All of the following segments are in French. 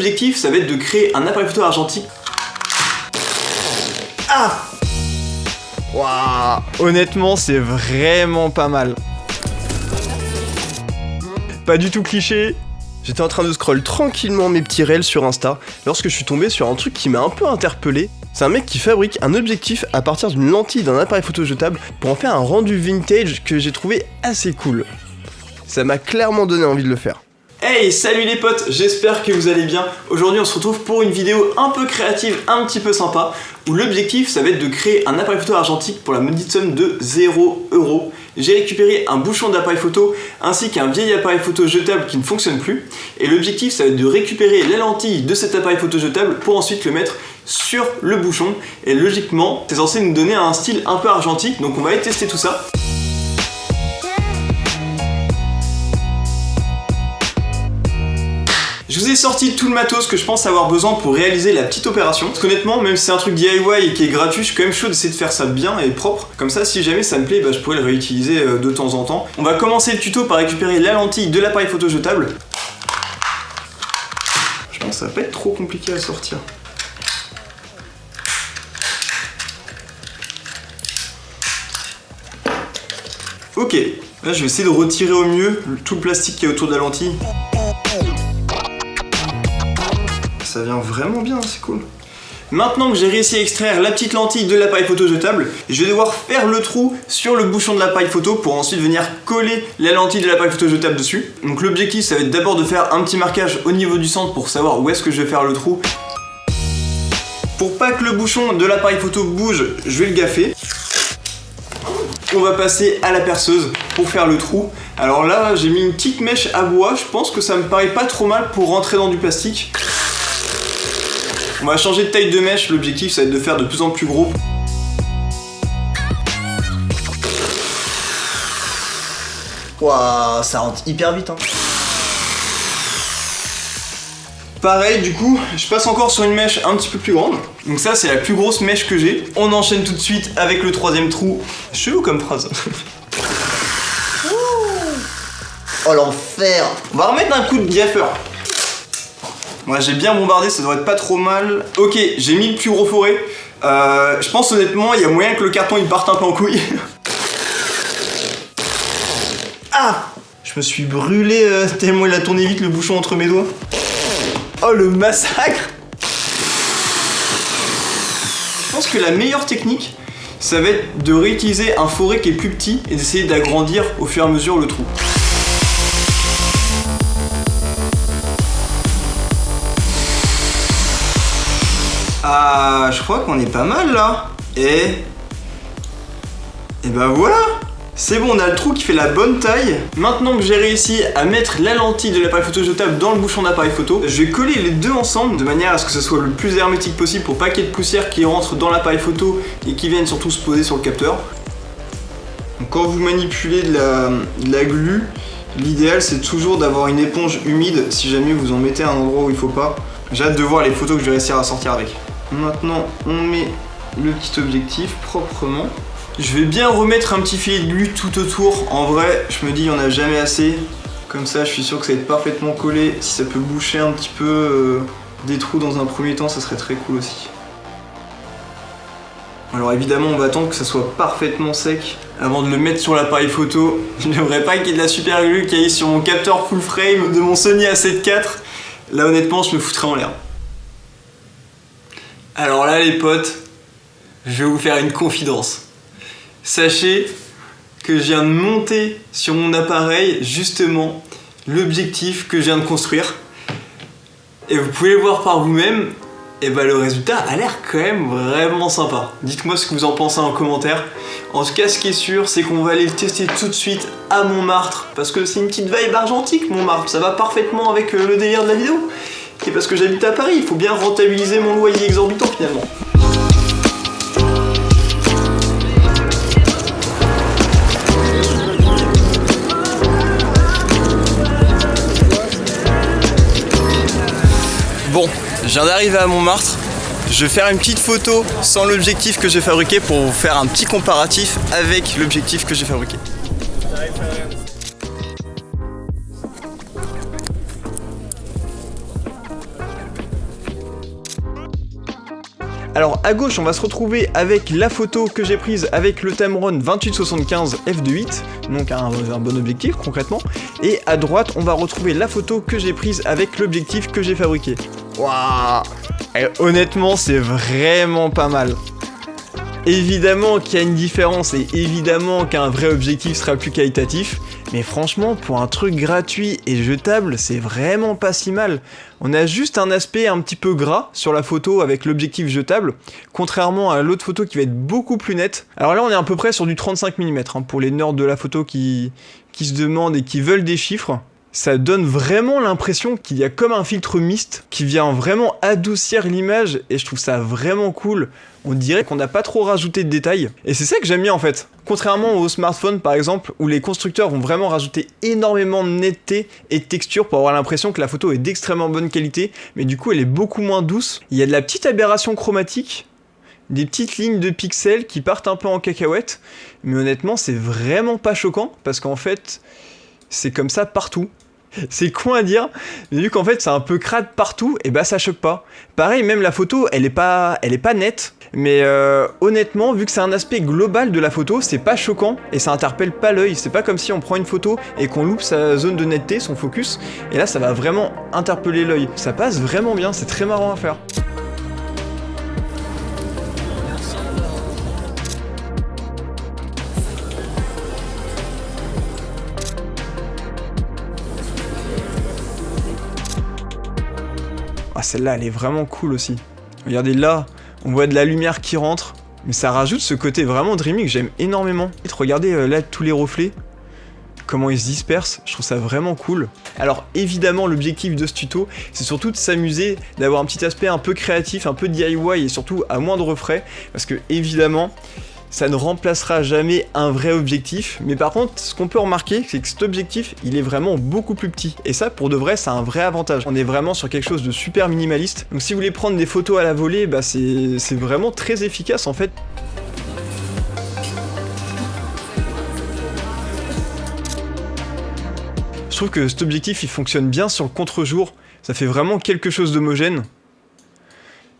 l'objectif, ça va être de créer un appareil photo argentique. Ah! Waouh! Honnêtement, c'est vraiment pas mal. Pas du tout cliché. J'étais en train de scroll tranquillement mes petits reels sur Insta lorsque je suis tombé sur un truc qui m'a un peu interpellé. C'est un mec qui fabrique un objectif à partir d'une lentille d'un appareil photo jetable pour en faire un rendu vintage que j'ai trouvé assez cool. Ça m'a clairement donné envie de le faire. Hey, salut les potes, j'espère que vous allez bien. Aujourd'hui on se retrouve pour une vidéo un peu créative, un petit peu sympa, où l'objectif ça va être de créer un appareil photo argentique pour la maudite somme de 0 €. J'ai récupéré un bouchon d'appareil photo ainsi qu'un vieil appareil photo jetable qui ne fonctionne plus. Et l'objectif ça va être de récupérer la lentille de cet appareil photo jetable pour ensuite le mettre sur le bouchon. Et logiquement c'est censé nous donner un style un peu argentique, donc on va aller tester tout ça. Je vous ai sorti tout le matos que je pense avoir besoin pour réaliser la petite opération. Parce qu'honnêtement, même si c'est un truc DIY et qui est gratuit, je suis quand même chaud d'essayer de faire ça bien et propre. Comme ça, si jamais ça me plaît, je pourrais le réutiliser de temps en temps. On va commencer le tuto par récupérer la lentille de l'appareil photo jetable. Je pense que ça va pas être trop compliqué à sortir. Ok, là je vais essayer de retirer au mieux tout le plastique qui est autour de la lentille. Ça vient vraiment bien, c'est cool. Maintenant que j'ai réussi à extraire la petite lentille de l'appareil photo jetable, je vais devoir faire le trou sur le bouchon de l'appareil photo pour ensuite venir coller la lentille de l'appareil photo jetable dessus. Donc l'objectif ça va être d'abord de faire un petit marquage au niveau du centre pour savoir où est-ce que je vais faire le trou. Pour pas que le bouchon de l'appareil photo bouge, je vais le gaffer. On va passer à la perceuse pour faire le trou. Alors là j'ai mis une petite mèche à bois, je pense que ça me paraît pas trop mal pour rentrer dans du plastique. On va changer de taille de mèche, l'objectif ça va être de faire de plus en plus gros. Waouh, ça rentre hyper vite hein. Pareil du coup, je passe encore sur une mèche un petit peu plus grande. Donc ça c'est la plus grosse mèche que j'ai. On enchaîne tout de suite avec le troisième trou. Chelou comme phrase. Oh l'enfer. On va remettre un coup de gaffeur. Moi j'ai bien bombardé, ça devrait être pas trop mal. Ok, j'ai mis le plus gros forêt. Je pense honnêtement, il y a moyen que le carton il parte un peu en couille. Ah! Je me suis brûlé tellement il a tourné vite le bouchon entre mes doigts. Oh le massacre! Je pense que la meilleure technique, ça va être de réutiliser un forêt qui est plus petit et d'essayer d'agrandir au fur et à mesure le trou. Ah, je crois qu'on est pas mal là. Et ben voilà. C'est bon, on a le trou qui fait la bonne taille. Maintenant que j'ai réussi à mettre la lentille de l'appareil photo jetable dans le bouchon d'appareil photo, je vais coller les deux ensemble de manière à ce que ce soit le plus hermétique possible pour pas qu'il y ait de poussière qui rentre dans l'appareil photo et qui vienne surtout se poser sur le capteur. Donc quand vous manipulez de la glu, l'idéal c'est toujours d'avoir une éponge humide si jamais vous en mettez à un endroit où il faut pas. J'ai hâte de voir les photos que je vais réussir à sortir avec. Maintenant, on met le petit objectif proprement. Je vais bien remettre un petit filet de glu tout autour. En vrai, je me dis, il n'y en a jamais assez. Comme ça, je suis sûr que ça va être parfaitement collé. Si ça peut boucher un petit peu des trous dans un premier temps, ça serait très cool aussi. Alors évidemment, on va attendre que ça soit parfaitement sec avant de le mettre sur l'appareil photo. Je n'aimerais pas qu'il y ait de la super glue qui aille sur mon capteur full frame de mon Sony A7 IV. Là, honnêtement, je me foutrais en l'air. Alors là les potes, je vais vous faire une confidence. Sachez que je viens de monter sur mon appareil justement l'objectif que je viens de construire. Et vous pouvez le voir par vous-même, et le résultat a l'air quand même vraiment sympa. Dites-moi ce que vous en pensez en commentaire. En tout cas ce qui est sûr c'est qu'on va aller le tester tout de suite à Montmartre. Parce que c'est une petite vibe argentique Montmartre, ça va parfaitement avec le délire de la vidéo. Et parce que j'habite à Paris, il faut bien rentabiliser mon loyer exorbitant finalement. Bon, je viens d'arriver à Montmartre. Je vais faire une petite photo sans l'objectif que j'ai fabriqué pour vous faire un petit comparatif avec l'objectif que j'ai fabriqué. Alors à gauche on va se retrouver avec la photo que j'ai prise avec le Tamron 28-75 f2.8, donc un bon objectif concrètement, et à droite on va retrouver la photo que j'ai prise avec l'objectif que j'ai fabriqué. Waouh, honnêtement c'est vraiment pas mal. Évidemment qu'il y a une différence et évidemment qu'un vrai objectif sera plus qualitatif, mais franchement pour un truc gratuit et jetable c'est vraiment pas si mal. On a juste un aspect un petit peu gras sur la photo avec l'objectif jetable, contrairement à l'autre photo qui va être beaucoup plus nette. Alors là on est à peu près sur du 35 mm, hein, pour les nerds de la photo qui se demandent et qui veulent des chiffres. Ça donne vraiment l'impression qu'il y a comme un filtre mist qui vient vraiment adoucir l'image et je trouve ça vraiment cool. On dirait qu'on n'a pas trop rajouté de détails et c'est ça que j'aime bien en fait. Contrairement aux smartphones par exemple où les constructeurs vont vraiment rajouter énormément de netteté et de texture pour avoir l'impression que la photo est d'extrêmement bonne qualité, mais du coup elle est beaucoup moins douce. Il y a de la petite aberration chromatique, des petites lignes de pixels qui partent un peu en cacahuète, mais honnêtement c'est vraiment pas choquant parce qu'en fait c'est comme ça partout. C'est con à dire, mais vu qu'en fait c'est un peu crade partout, et bah ça choque pas. Pareil, même la photo, elle est pas nette, mais honnêtement, vu que c'est un aspect global de la photo, c'est pas choquant et ça interpelle pas l'œil. C'est pas comme si on prend une photo et qu'on loupe sa zone de netteté, son focus, et là ça va vraiment interpeller l'œil. Ça passe vraiment bien, c'est très marrant à faire. Ah, celle-là, elle est vraiment cool aussi. Regardez là, on voit de la lumière qui rentre, mais ça rajoute ce côté vraiment dreamy que j'aime énormément. Regardez là tous les reflets, comment ils se dispersent, je trouve ça vraiment cool. Alors évidemment, l'objectif de ce tuto, c'est surtout de s'amuser, d'avoir un petit aspect un peu créatif, un peu DIY et surtout à moindre frais, parce que évidemment, ça ne remplacera jamais un vrai objectif, mais par contre, ce qu'on peut remarquer, c'est que cet objectif, il est vraiment beaucoup plus petit, et ça, pour de vrai, c'est un vrai avantage. On est vraiment sur quelque chose de super minimaliste, donc si vous voulez prendre des photos à la volée, bah c'est vraiment très efficace en fait. Je trouve que cet objectif, il fonctionne bien sur le contre-jour, ça fait vraiment quelque chose d'homogène.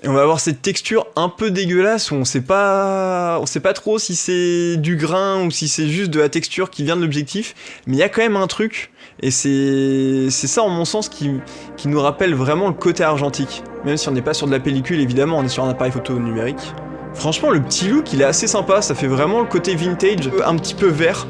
Et on va avoir cette texture un peu dégueulasse où on sait pas trop si c'est du grain ou si c'est juste de la texture qui vient de l'objectif, mais il y a quand même un truc, et c'est ça en mon sens qui nous rappelle vraiment le côté argentique. Même si on n'est pas sur de la pellicule évidemment, on est sur un appareil photo numérique. Franchement le petit look il est assez sympa, ça fait vraiment le côté vintage, un petit peu vert.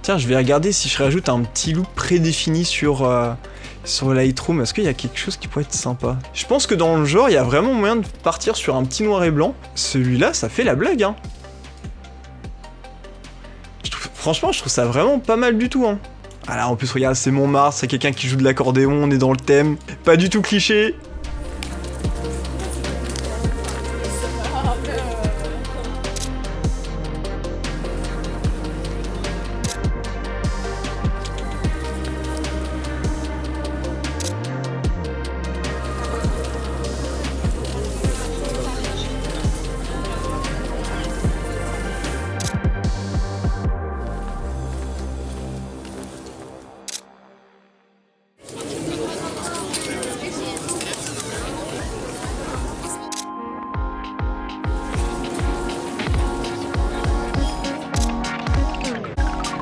Tiens, je vais regarder si je rajoute un petit look prédéfini sur Lightroom. Est-ce qu'il y a quelque chose qui pourrait être sympa? Je pense que dans le genre, il y a vraiment moyen de partir sur un petit noir et blanc. Celui-là, ça fait la blague, hein. Franchement, je trouve ça vraiment pas mal du tout, hein. Ah là, en plus, regarde, c'est Montmartre, c'est quelqu'un qui joue de l'accordéon, on est dans le thème. Pas du tout cliché.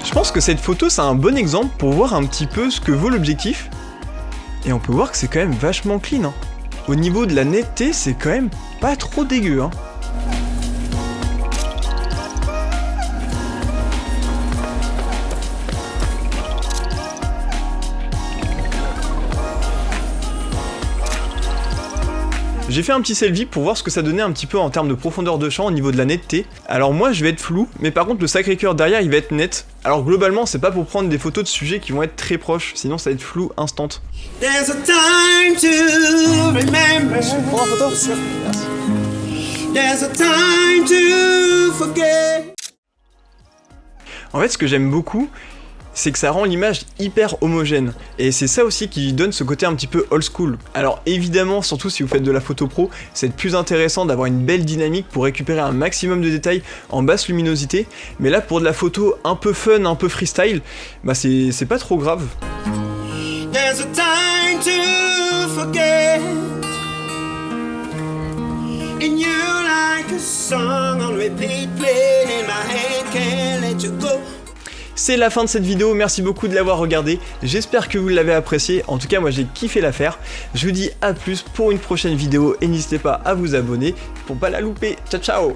Je pense que cette photo c'est un bon exemple pour voir un petit peu ce que vaut l'objectif. Et on peut voir que c'est quand même vachement clean, hein. Au niveau de la netteté, c'est quand même pas trop dégueu, hein. J'ai fait un petit selfie pour voir ce que ça donnait un petit peu en termes de profondeur de champ au niveau de la netteté. Alors moi je vais être flou, mais par contre le Sacré-Cœur derrière il va être net. Alors globalement c'est pas pour prendre des photos de sujets qui vont être très proches, sinon ça va être flou instant. There's a time to remember. Prends la photo. There's a time to forget. En fait ce que j'aime beaucoup, c'est que ça rend l'image hyper homogène. Et c'est ça aussi qui donne ce côté un petit peu old school. Alors évidemment, surtout si vous faites de la photo pro, c'est plus intéressant d'avoir une belle dynamique pour récupérer un maximum de détails en basse luminosité. Mais là, pour de la photo un peu fun, un peu freestyle, bah c'est pas trop grave. There's a time to forget. And you like a song on repeat playing in my head, can't let you go. C'est la fin de cette vidéo, merci beaucoup de l'avoir regardée, j'espère que vous l'avez apprécié, en tout cas moi j'ai kiffé la faire. Je vous dis à plus pour une prochaine vidéo et n'hésitez pas à vous abonner pour pas la louper. Ciao ciao.